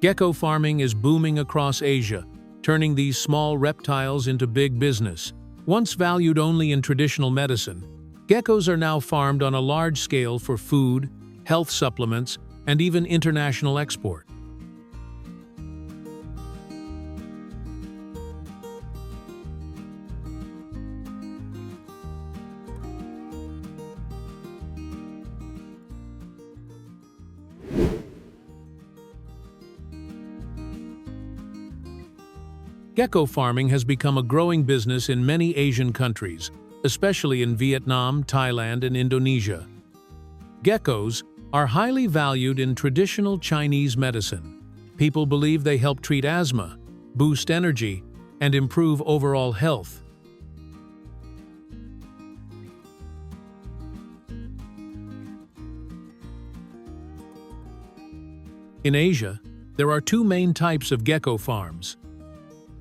Gecko farming is booming across Asia, turning these small reptiles into big business. Once valued only in traditional medicine, geckos are now farmed on a large scale for food, health supplements, and even international export. Gecko farming has become a growing business in many Asian countries, especially in Vietnam, Thailand, and Indonesia. Geckos are highly valued in traditional Chinese medicine. People believe they help treat asthma, boost energy, and improve overall health. In Asia, there are two main types of gecko farms.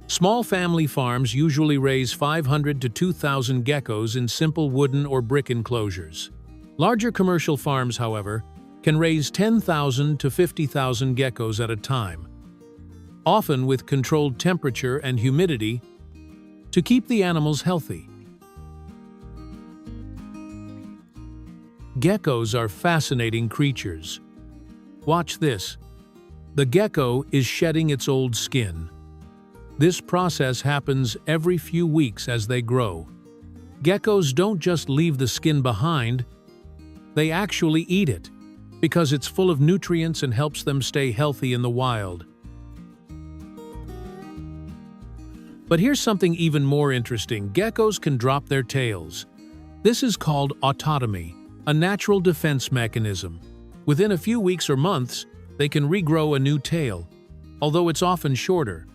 Small family farms usually raise 500 to 2,000 geckos in simple wooden or brick enclosures. Larger commercial farms, however, can raise 10,000 to 50,000 geckos at a time, often with controlled temperature and humidity to keep the animals healthy. Geckos are fascinating creatures. Watch this. The gecko is shedding its old skin. This process happens every few weeks as they grow. Geckos don't just leave the skin behind, they actually eat it, because it's full of nutrients and helps them stay healthy in the wild. But here's something even more interesting. Geckos can drop their tails. This is called autotomy, a natural defense mechanism. Within a few weeks or months, they can regrow a new tail, although it's often shorter.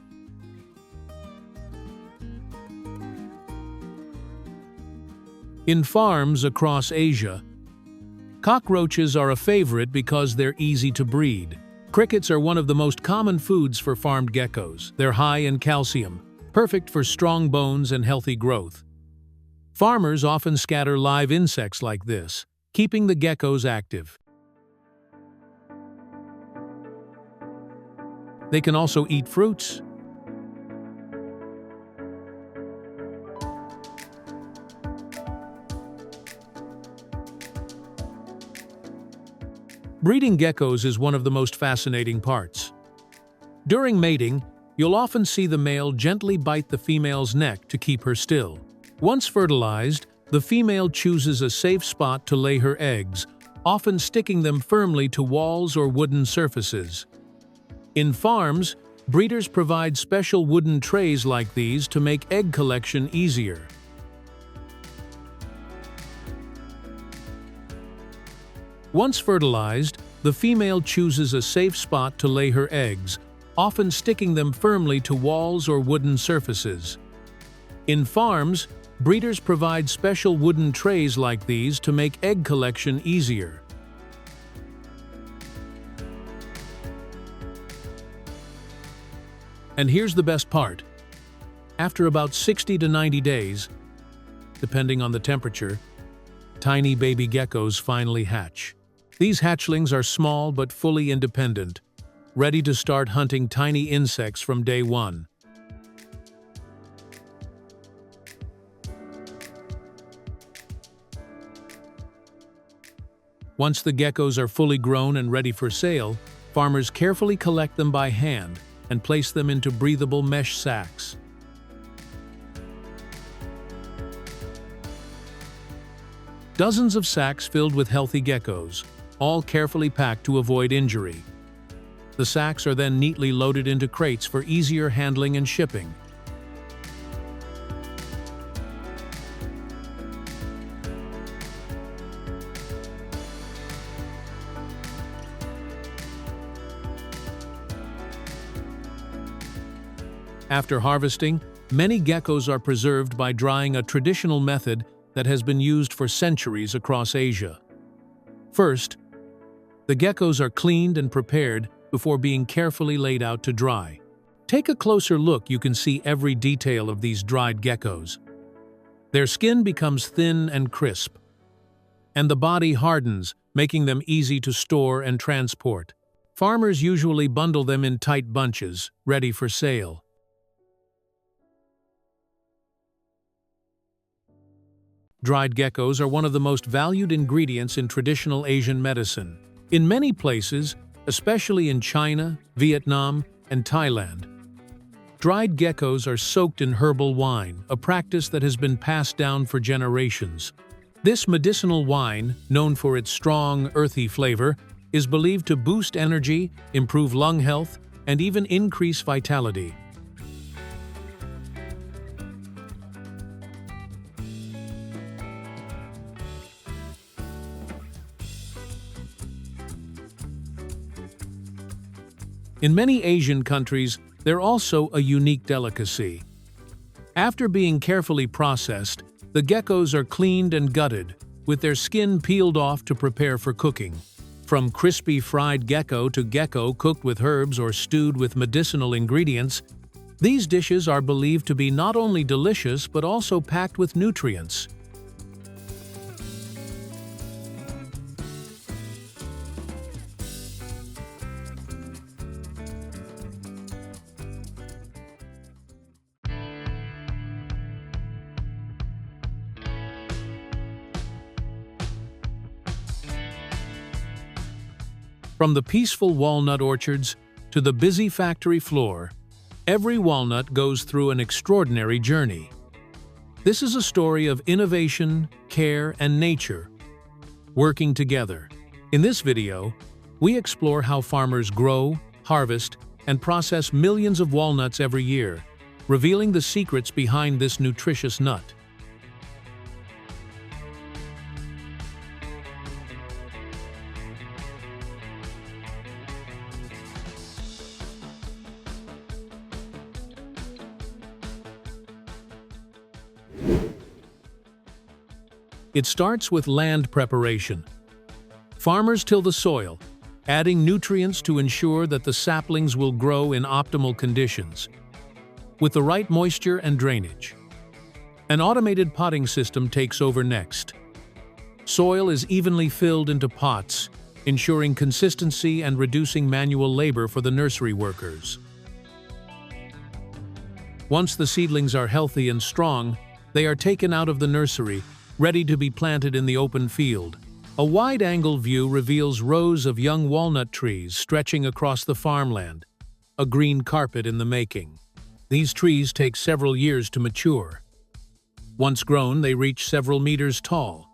In farms across Asia, cockroaches are a favorite because they're easy to breed. Crickets are one of the most common foods for farmed geckos. They're high in calcium, perfect for strong bones and healthy growth. Farmers often scatter live insects like this, keeping the geckos active. They can also eat fruits. Breeding geckos is one of the most fascinating parts. During mating, you'll often see the male gently bite the female's neck to keep her still. Once fertilized, the female chooses a safe spot to lay her eggs, often sticking them firmly to walls or wooden surfaces. In farms, breeders provide special wooden trays like these to make egg collection easier. Once fertilized, the female chooses a safe spot to lay her eggs, often sticking them firmly to walls or wooden surfaces. In farms, breeders provide special wooden trays like these to make egg collection easier. And here's the best part. After about 60 to 90 days, depending on the temperature, tiny baby geckos finally hatch. These hatchlings are small but fully independent, ready to start hunting tiny insects from day one. Once the geckos are fully grown and ready for sale, farmers carefully collect them by hand and place them into breathable mesh sacks. Dozens of sacks filled with healthy geckos, all carefully packed to avoid injury. The sacks are then neatly loaded into crates for easier handling and shipping. After harvesting, many geckos are preserved by drying, a traditional method that has been used for centuries across Asia. First, the geckos are cleaned and prepared before being carefully laid out to dry. Take a closer look. You can see every detail of these dried geckos. Their skin becomes thin and crisp, and the body hardens, making them easy to store and transport. Farmers usually bundle them in tight bunches, ready for sale. Dried geckos are one of the most valued ingredients in traditional Asian medicine. In many places, especially in China, Vietnam, and Thailand, dried geckos are soaked in herbal wine, a practice that has been passed down for generations. This medicinal wine, known for its strong, earthy flavor, is believed to boost energy, improve lung health, and even increase vitality. In many Asian countries, they're also a unique delicacy. After being carefully processed, the geckos are cleaned and gutted, with their skin peeled off to prepare for cooking. From crispy fried gecko to gecko cooked with herbs or stewed with medicinal ingredients, these dishes are believed to be not only delicious but also packed with nutrients. From the peaceful walnut orchards to the busy factory floor, every walnut goes through an extraordinary journey. This is a story of innovation, care, and nature working together. In this video, we explore how farmers grow, harvest, and process millions of walnuts every year, revealing the secrets behind this nutritious nut. It starts with land preparation. Farmers till the soil, adding nutrients to ensure that the saplings will grow in optimal conditions, with the right moisture and drainage. An automated potting system takes over next. Soil is evenly filled into pots, ensuring consistency and reducing manual labor for the nursery workers. Once the seedlings are healthy and strong, they are taken out of the nursery, ready to be planted in the open field. A wide-angle view reveals rows of young walnut trees stretching across the farmland, a green carpet in the making. These trees take several years to mature. Once grown, they reach several meters tall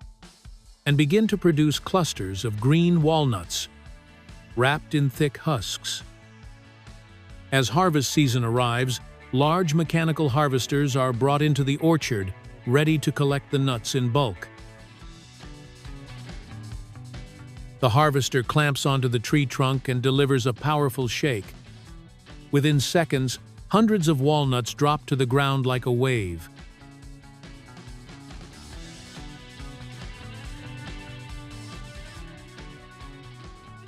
and begin to produce clusters of green walnuts, wrapped in thick husks. As harvest season arrives, large mechanical harvesters are brought into the orchard, ready to collect the nuts in bulk. The harvester clamps onto the tree trunk and delivers a powerful shake. Within seconds, hundreds of walnuts drop to the ground like a wave.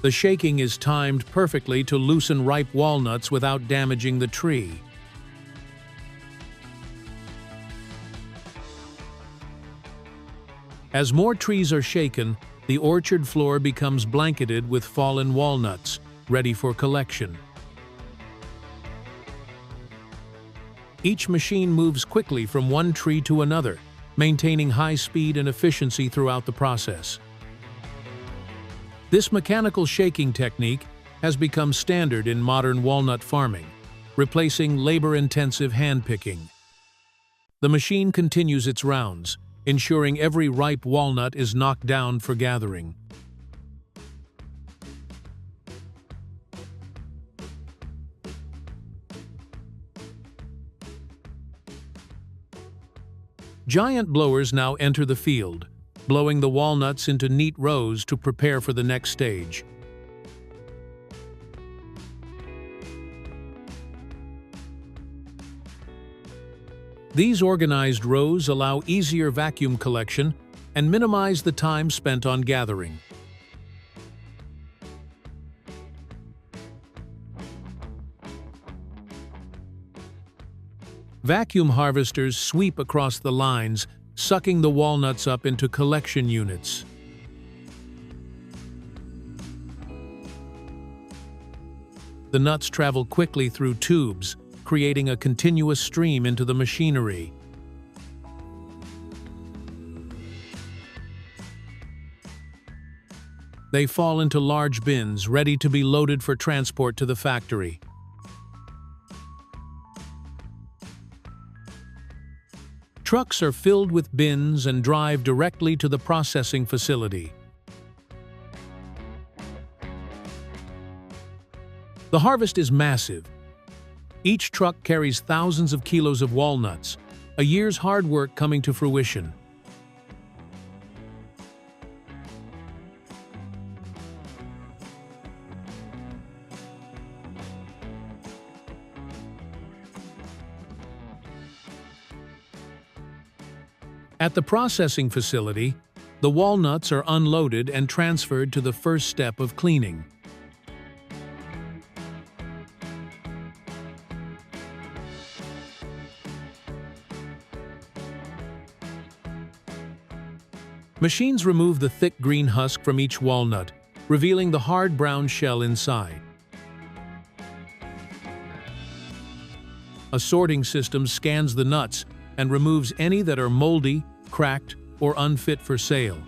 The shaking is timed perfectly to loosen ripe walnuts without damaging the tree. As more trees are shaken, the orchard floor becomes blanketed with fallen walnuts, ready for collection. Each machine moves quickly from one tree to another, maintaining high speed and efficiency throughout the process. This mechanical shaking technique has become standard in modern walnut farming, replacing labor-intensive hand-picking. The machine continues its rounds, ensuring every ripe walnut is knocked down for gathering. Giant blowers now enter the field, blowing the walnuts into neat rows to prepare for the next stage. These organized rows allow easier vacuum collection and minimize the time spent on gathering. Vacuum harvesters sweep across the lines, sucking the walnuts up into collection units. The nuts travel quickly through tubes, creating a continuous stream into the machinery. They fall into large bins, ready to be loaded for transport to the factory. Trucks are filled with bins and drive directly to the processing facility. The harvest is massive. Each truck carries thousands of kilos of walnuts, a year's hard work coming to fruition. At the processing facility, the walnuts are unloaded and transferred to the first step of cleaning. Machines remove the thick green husk from each walnut, revealing the hard brown shell inside. A sorting system scans the nuts and removes any that are moldy, cracked, or unfit for sale.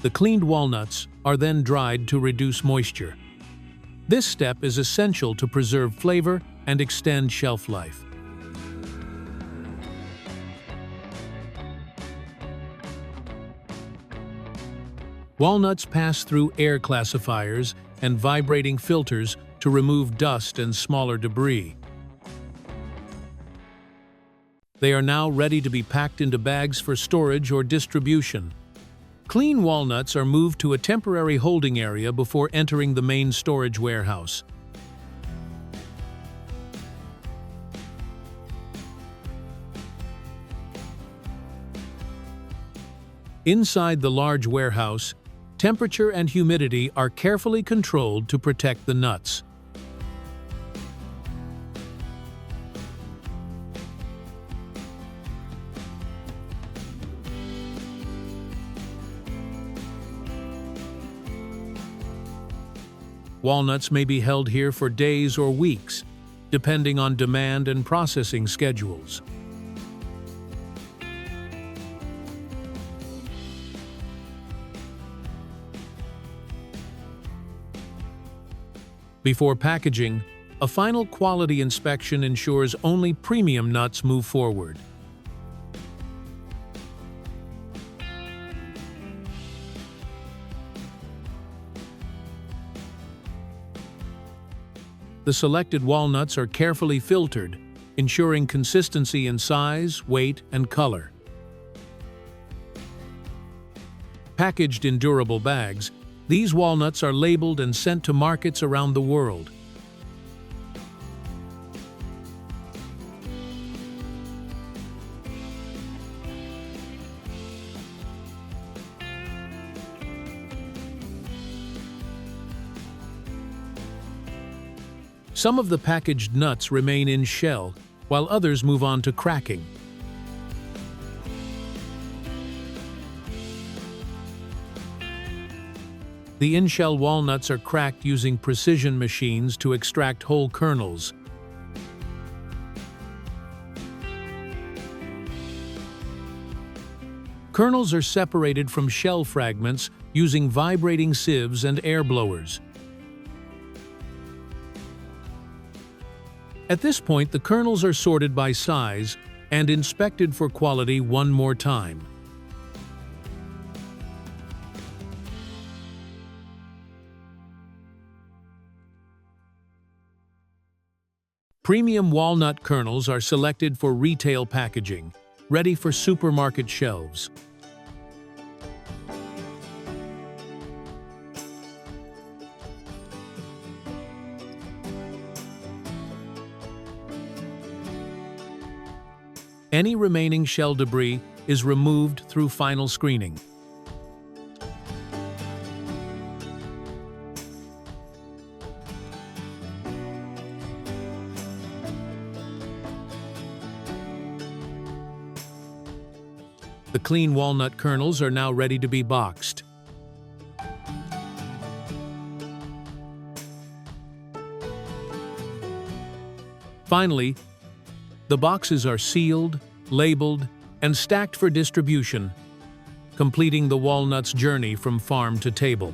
The cleaned walnuts are then dried to reduce moisture. This step is essential to preserve flavor and extend shelf life. Walnuts pass through air classifiers and vibrating filters to remove dust and smaller debris. They are now ready to be packed into bags for storage or distribution. Clean walnuts are moved to a temporary holding area before entering the main storage warehouse. Inside the large warehouse, temperature and humidity are carefully controlled to protect the nuts. Walnuts may be held here for days or weeks, depending on demand and processing schedules. Before packaging, a final quality inspection ensures only premium nuts move forward. The selected walnuts are carefully filtered, ensuring consistency in size, weight, and color. Packaged in durable bags, these walnuts are labeled and sent to markets around the world. Some of the packaged nuts remain in shell, while others move on to cracking. The in-shell walnuts are cracked using precision machines to extract whole kernels. Kernels are separated from shell fragments using vibrating sieves and air blowers. At this point, the kernels are sorted by size and inspected for quality one more time. Premium walnut kernels are selected for retail packaging, ready for supermarket shelves. Any remaining shell debris is removed through final screening. The clean walnut kernels are now ready to be boxed. Finally, the boxes are sealed, labeled, and stacked for distribution, completing the walnut's journey from farm to table.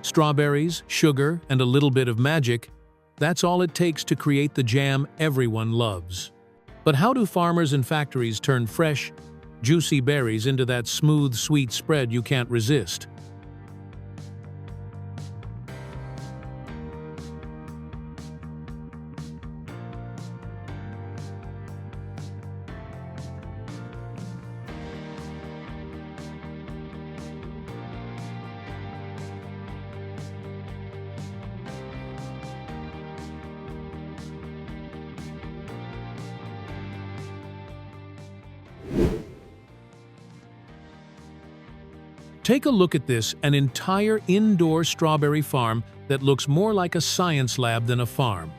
Strawberries, sugar, and a little bit of magic, that's all it takes to create the jam everyone loves. But how do farmers and factories turn fresh, juicy berries into that smooth, sweet spread you can't resist? Take a look at this, an entire indoor strawberry farm that looks more like a science lab than a farm.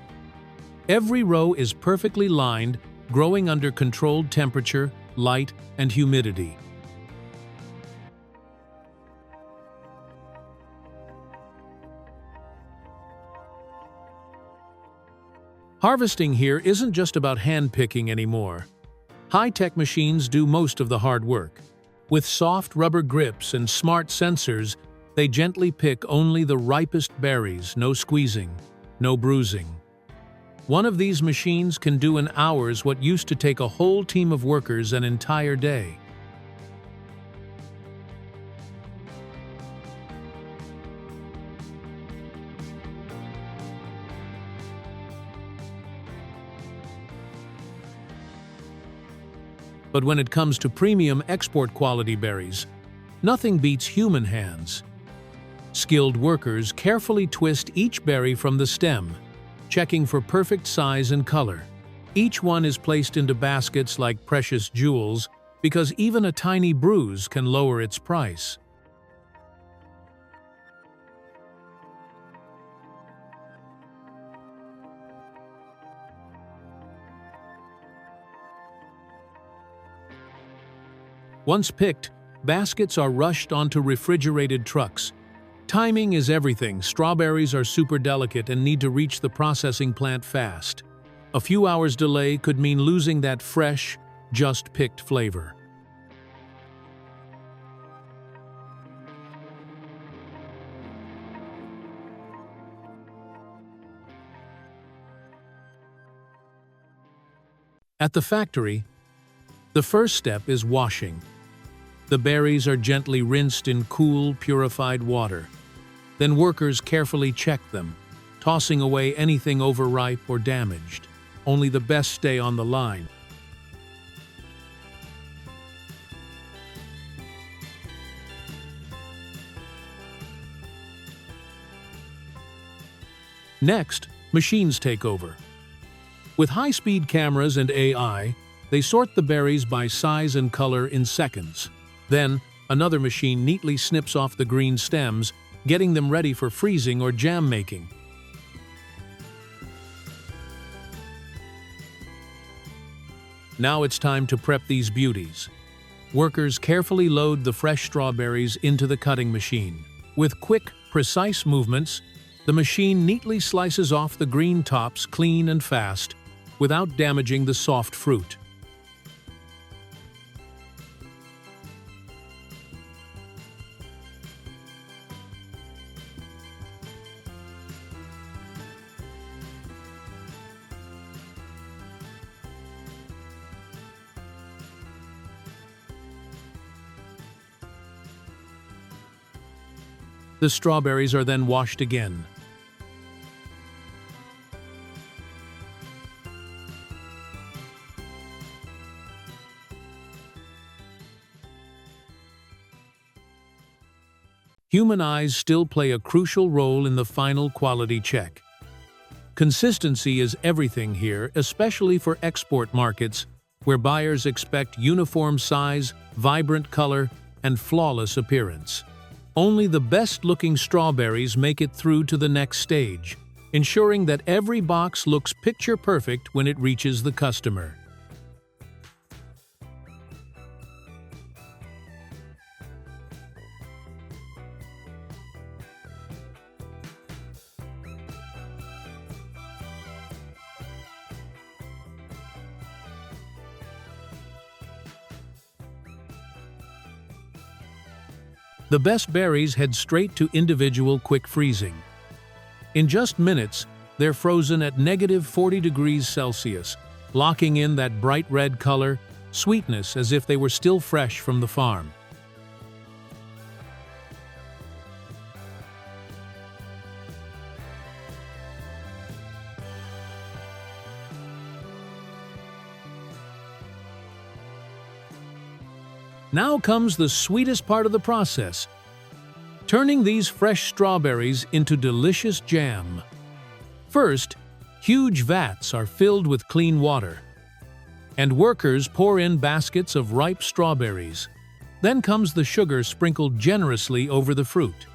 Every row is perfectly lined, growing under controlled temperature, light, and humidity. Harvesting here isn't just about hand-picking anymore. High-tech machines do most of the hard work. With soft rubber grips and smart sensors, they gently pick only the ripest berries, no squeezing, no bruising. One of these machines can do in hours what used to take a whole team of workers an entire day. But when it comes to premium export quality berries, nothing beats human hands. Skilled workers carefully twist each berry from the stem, checking for perfect size and color. Each one is placed into baskets like precious jewels because even a tiny bruise can lower its price. Once picked, baskets are rushed onto refrigerated trucks. Timing is everything. Strawberries are super delicate and need to reach the processing plant fast. A few hours delay could mean losing that fresh, just-picked flavor. At the factory, the first step is washing. The berries are gently rinsed in cool, purified water. Then workers carefully check them, tossing away anything overripe or damaged. Only the best stay on the line. Next, machines take over. With high-speed cameras and AI, they sort the berries by size and color in seconds. Then, another machine neatly snips off the green stems, getting them ready for freezing or jam making. Now it's time to prep these beauties. Workers carefully load the fresh strawberries into the cutting machine. With quick, precise movements, the machine neatly slices off the green tops clean and fast, without damaging the soft fruit. The strawberries are then washed again. Human eyes still play a crucial role in the final quality check. Consistency is everything here, especially for export markets, where buyers expect uniform size, vibrant color, and flawless appearance. Only the best-looking strawberries make it through to the next stage, ensuring that every box looks picture-perfect when it reaches the customer. The best berries head straight to individual quick freezing. In just minutes, they're frozen at -40 degrees Celsius, locking in that bright red color, sweetness as if they were still fresh from the farm. Now comes the sweetest part of the process, turning these fresh strawberries into delicious jam. First, huge vats are filled with clean water, and workers pour in baskets of ripe strawberries. Then comes the sugar sprinkled generously over the fruit.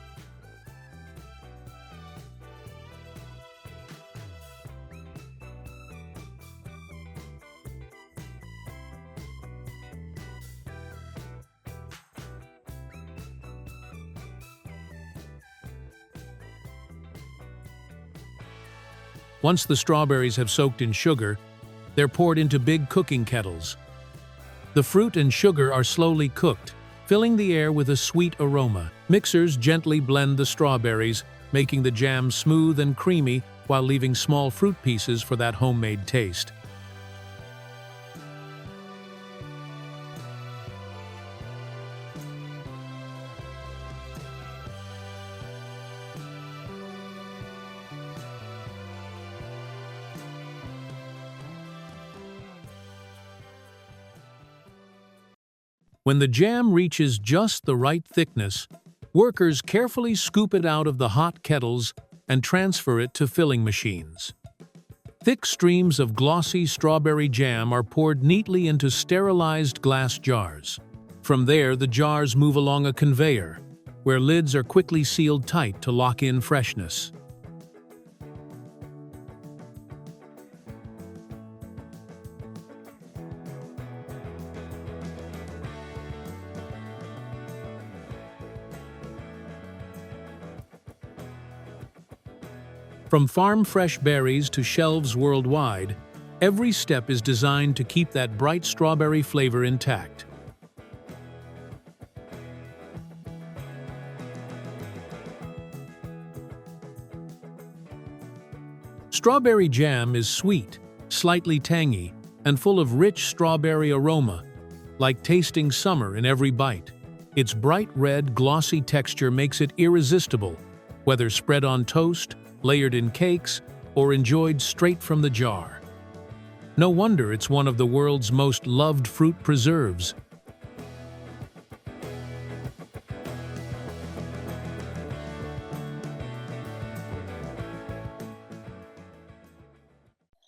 Once the strawberries have soaked in sugar, they're poured into big cooking kettles. The fruit and sugar are slowly cooked, filling the air with a sweet aroma. Mixers gently blend the strawberries, making the jam smooth and creamy while leaving small fruit pieces for that homemade taste. When the jam reaches just the right thickness, workers carefully scoop it out of the hot kettles and transfer it to filling machines. Thick streams of glossy strawberry jam are poured neatly into sterilized glass jars. From there, the jars move along a conveyor, where lids are quickly sealed tight to lock in freshness. From farm-fresh berries to shelves worldwide, every step is designed to keep that bright strawberry flavor intact. Strawberry jam is sweet, slightly tangy, and full of rich strawberry aroma, like tasting summer in every bite. Its bright red, glossy texture makes it irresistible, whether spread on toast, layered in cakes, or enjoyed straight from the jar. No wonder it's one of the world's most loved fruit preserves.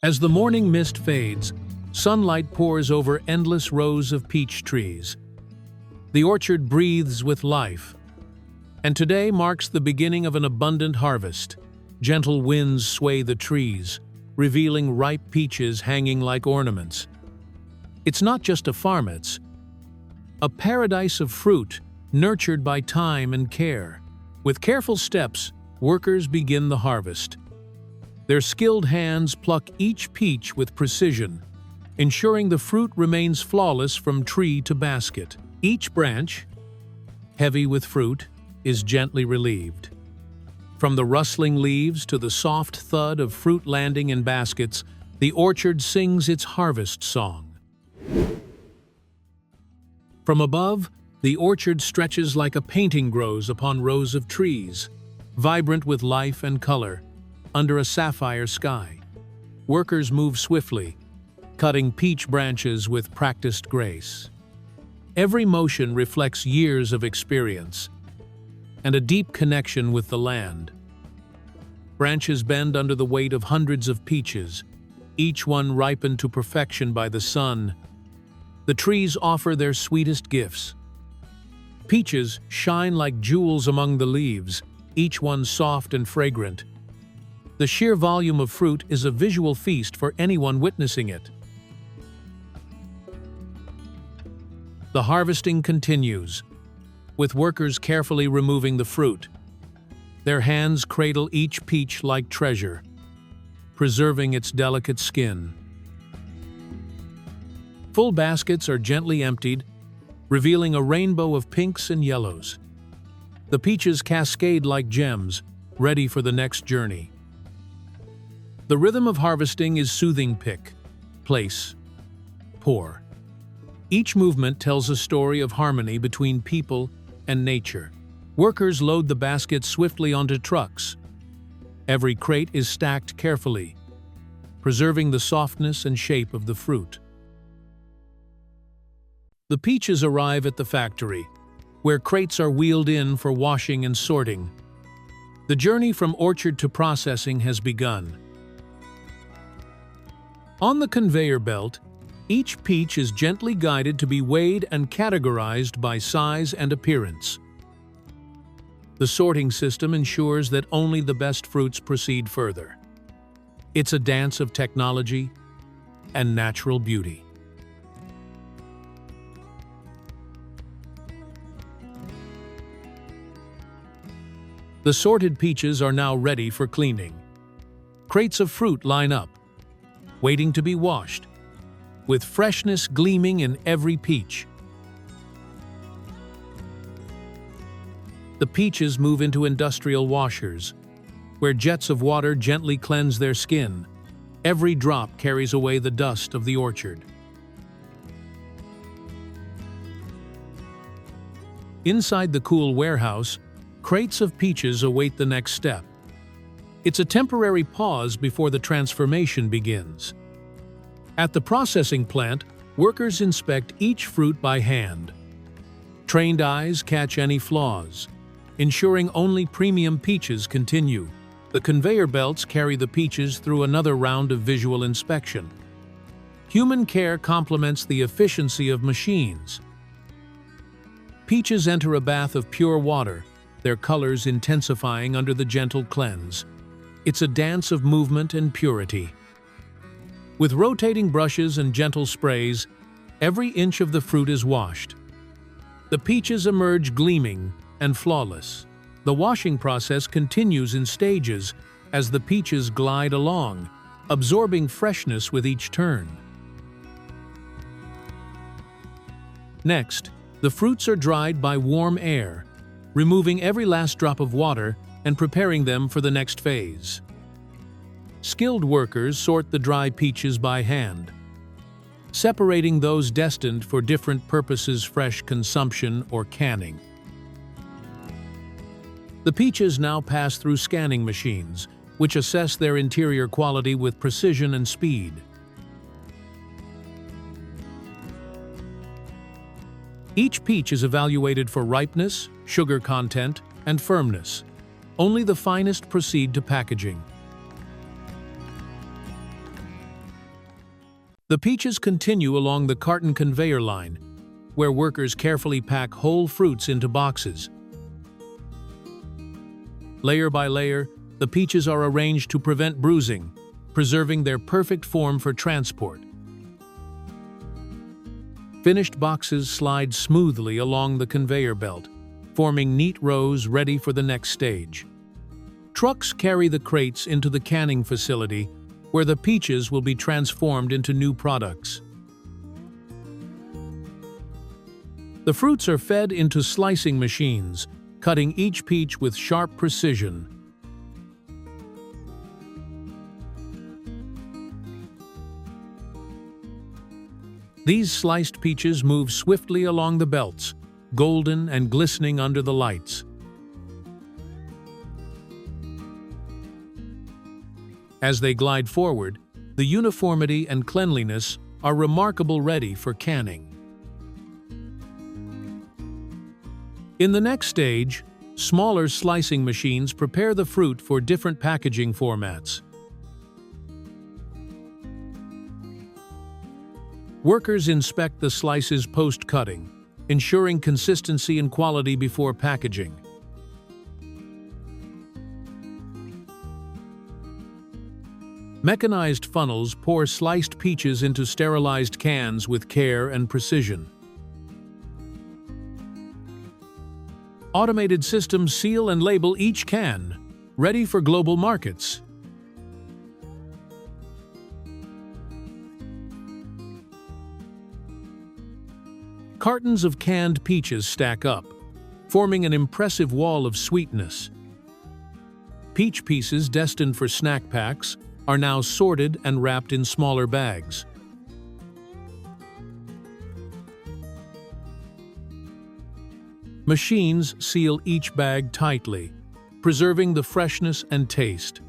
As the morning mist fades, sunlight pours over endless rows of peach trees. The orchard breathes with life, and today marks the beginning of an abundant harvest. Gentle winds sway the trees, revealing ripe peaches hanging like ornaments. It's not just a farm, it's a paradise of fruit nurtured by time and care. With careful steps, workers begin the harvest. Their skilled hands pluck each peach with precision, ensuring the fruit remains flawless from tree to basket. Each branch, heavy with fruit, is gently relieved. From the rustling leaves to the soft thud of fruit landing in baskets, the orchard sings its harvest song. From above, the orchard stretches like a painting grows upon rows of trees, vibrant with life and color, under a sapphire sky. Workers move swiftly, cutting peach branches with practiced grace. Every motion reflects years of experience and a deep connection with the land. Branches bend under the weight of hundreds of peaches, each one ripened to perfection by the sun, The trees offer their sweetest gifts. Peaches shine like jewels among the leaves, each one soft and fragrant. The sheer volume of fruit is a visual feast for anyone witnessing it. The harvesting continues, with workers carefully removing the fruit. Their hands cradle each peach like treasure, preserving its delicate skin. Full baskets are gently emptied, revealing a rainbow of pinks and yellows. The peaches cascade like gems, ready for the next journey. The rhythm of harvesting is soothing: pick, place, pour. Each movement tells a story of harmony between people and nature. Workers load the baskets swiftly onto trucks. Every crate is stacked carefully, preserving the softness and shape of the fruit. The peaches arrive at the factory, where crates are wheeled in for washing and sorting. The journey from orchard to processing has begun. On the conveyor belt, each peach is gently guided to be weighed and categorized by size and appearance. The sorting system ensures that only the best fruits proceed further. It's a dance of technology and natural beauty. The sorted peaches are now ready for cleaning. Crates of fruit line up, waiting to be washed, with freshness gleaming in every peach. The peaches move into industrial washers, where jets of water gently cleanse their skin. Every drop carries away the dust of the orchard. Inside the cool warehouse, crates of peaches await the next step. It's a temporary pause before the transformation begins. At the processing plant, workers inspect each fruit by hand. Trained eyes catch any flaws, ensuring only premium peaches continue. The conveyor belts carry the peaches through another round of visual inspection. Human care complements the efficiency of machines. Peaches enter a bath of pure water, their colors intensifying under the gentle cleanse. It's a dance of movement and purity. With rotating brushes and gentle sprays, every inch of the fruit is washed. The peaches emerge gleaming and flawless. The washing process continues in stages as the peaches glide along, absorbing freshness with each turn. Next, the fruits are dried by warm air, removing every last drop of water and preparing them for the next phase. Skilled workers sort the dry peaches by hand, separating those destined for different purposes: fresh consumption or canning. The peaches now pass through scanning machines, which assess their interior quality with precision and speed. Each peach is evaluated for ripeness, sugar content, and firmness. Only the finest proceed to packaging. The peaches continue along the carton conveyor line, where workers carefully pack whole fruits into boxes. Layer by layer, the peaches are arranged to prevent bruising, preserving their perfect form for transport. Finished boxes slide smoothly along the conveyor belt, forming neat rows ready for the next stage. Trucks carry the crates into the canning facility, where the peaches will be transformed into new products. The fruits are fed into slicing machines, cutting each peach with sharp precision. These sliced peaches move swiftly along the belts, golden and glistening under the lights. As they glide forward, the uniformity and cleanliness are remarkable, ready for canning. In the next stage, smaller slicing machines prepare the fruit for different packaging formats. Workers inspect the slices post-cutting, ensuring consistency and quality before packaging. Mechanized funnels pour sliced peaches into sterilized cans with care and precision. Automated systems seal and label each can, ready for global markets. Cartons of canned peaches stack up, forming an impressive wall of sweetness. Peach pieces destined for snack packs are now sorted and wrapped in smaller bags. Machines seal each bag tightly, preserving the freshness and taste.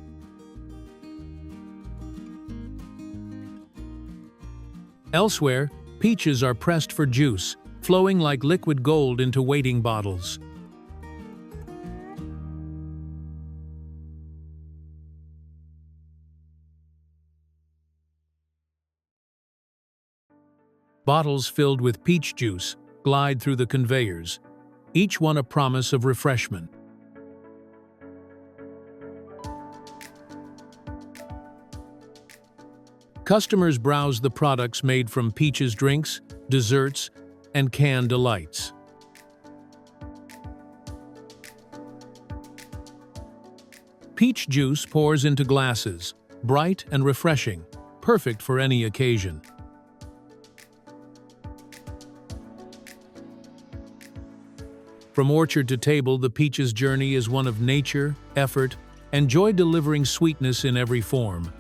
Elsewhere, peaches are pressed for juice, flowing like liquid gold into waiting bottles. Bottles filled with peach juice glide through the conveyors, each one a promise of refreshment. Customers browse the products made from peaches drinks, desserts, and canned delights. Peach juice pours into glasses, bright and refreshing, perfect for any occasion. From orchard to table, the peach's journey is one of nature, effort, and joy, delivering sweetness in every form.